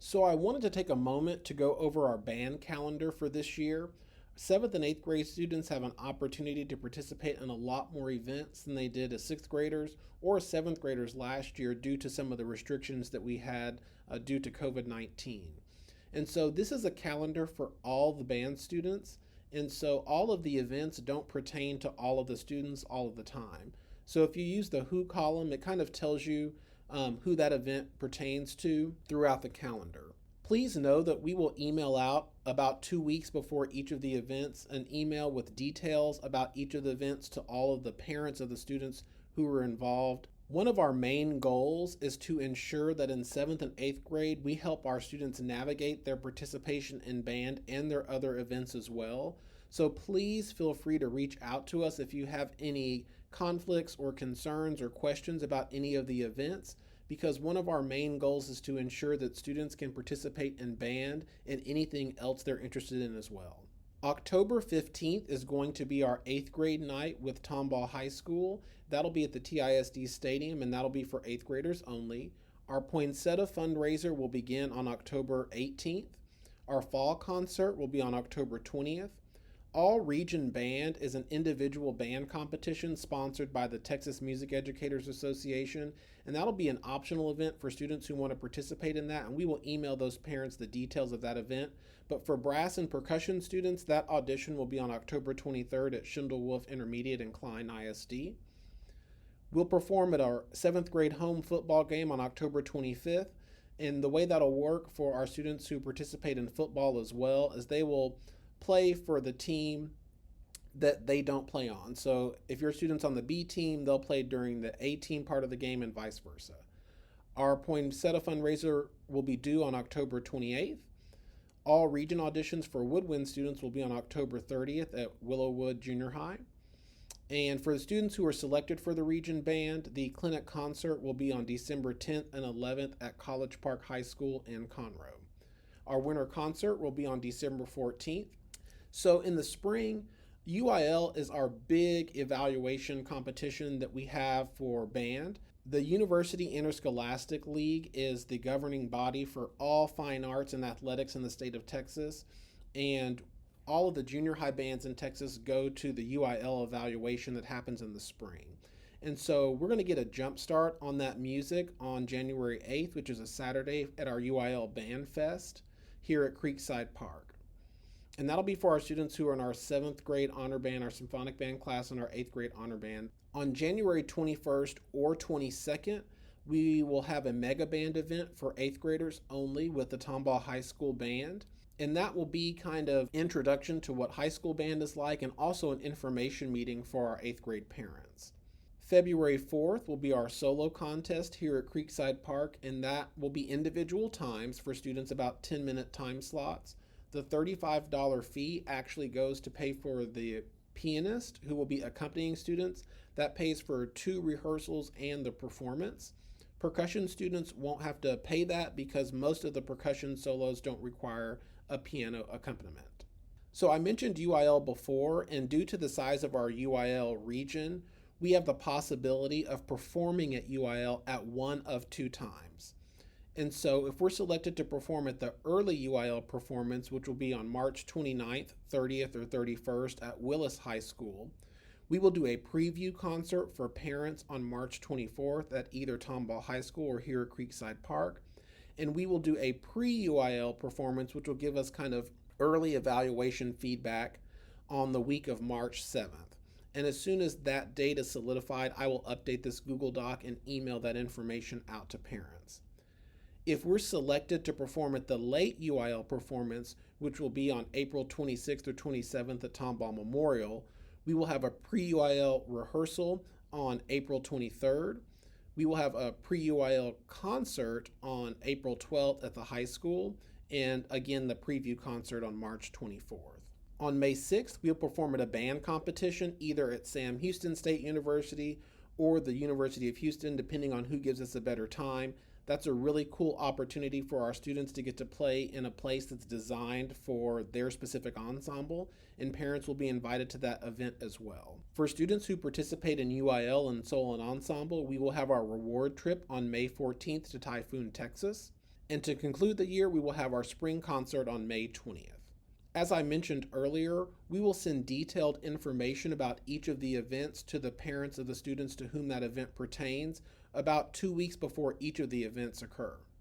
So I wanted to take a moment to go over our band calendar for this year. 7th and 8th grade students have an opportunity to participate in a lot more events than they did as 6th graders or 7th graders last year due to some of the restrictions that we had due to COVID-19. And so this is a calendar for all the band students. And so all of the events don't pertain to all of the students all of the time. So if you use the Who column, it kind of tells you who that event pertains to throughout the calendar. Please know that we will email out about 2 weeks before each of the events an email with details about each of the events to all of the parents of the students who are involved. One of our main goals is to ensure that in 7th and 8th grade, we help our students navigate their participation in band and their other events as well. So please feel free to reach out to us if you have any conflicts or concerns or questions about any of the events, because one of our main goals is to ensure that students can participate in band and anything else they're interested in as well. October 15th is going to be our 8th grade night with Tomball High School. That'll be at the TISD Stadium, and that'll be for 8th graders only. Our poinsettia fundraiser will begin on October 18th. Our fall concert will be on October 20th. All Region Band is an individual band competition sponsored by the Texas Music Educators Association, and that'll be an optional event for students who want to participate in that, and we will email those parents the details of that event. But for brass and percussion students, that audition will be on October 23rd at Schindel Wolf Intermediate and Klein ISD. We'll perform at our 7th grade home football game on October 25th, and the way that'll work for our students who participate in football as well is they will play for the team that they don't play on. So if your student's on the B team, they'll play during the A team part of the game and vice versa. Our poinsettia fundraiser will be due on October 28th. All region auditions for woodwind students will be on October 30th at Willowwood Junior High. And for the students who are selected for the region band, the clinic concert will be on December 10th and 11th at College Park High School in Conroe. Our winter concert will be on December 14th. So in the spring, UIL is our big evaluation competition that we have for band. The University Interscholastic League is the governing body for all fine arts and athletics in the state of Texas, and all of the junior high bands in Texas go to the UIL evaluation that happens in the spring. And so we're going to get a jump start on that music on January 8th, which is a Saturday at our UIL Band Fest here at Creekside Park. And that'll be for our students who are in our 7th grade honor band, our symphonic band class, and our 8th grade honor band. On January 21st or 22nd, we will have a mega band event for 8th graders only with the Tomball High School Band. And that will be kind of introduction to what high school band is like, and also an information meeting for our 8th grade parents. February 4th will be our solo contest here at Creekside Park, and that will be individual times for students, about 10-minute time slots. The $35 fee actually goes to pay for the pianist who will be accompanying students. That pays for 2 rehearsals and the performance. Percussion students won't have to pay that because most of the percussion solos don't require a piano accompaniment. So I mentioned UIL before, and due to the size of our UIL region, we have the possibility of performing at UIL at one of 2 times. And so if we're selected to perform at the early UIL performance, which will be on March 29th, 30th, or 31st at Willis High School, we will do a preview concert for parents on March 24th at either Tomball High School or here at Creekside Park. And we will do a pre-UIL performance, which will give us kind of early evaluation feedback on the week of March 7th. And as soon as that date is solidified, I will update this Google Doc and email that information out to parents. If we're selected to perform at the late UIL performance, which will be on April 26th or 27th at Tomball Memorial, we will have a pre-UIL rehearsal on April 23rd. We will have a pre-UIL concert on April 12th at the high school, and again, the preview concert on March 24th. On May 6th, we'll perform at a band competition either at Sam Houston State University or the University of Houston, depending on who gives us a better time. That's a really cool opportunity for our students to get to play in a place that's designed for their specific ensemble, and parents will be invited to that event as well. For students who participate in UIL and solo and ensemble, we will have our reward trip on May 14th to Typhoon, Texas. And to conclude the year, we will have our spring concert on May 20th. As I mentioned earlier, we will send detailed information about each of the events to the parents of the students to whom that event pertains about 2 weeks before each of the events occur.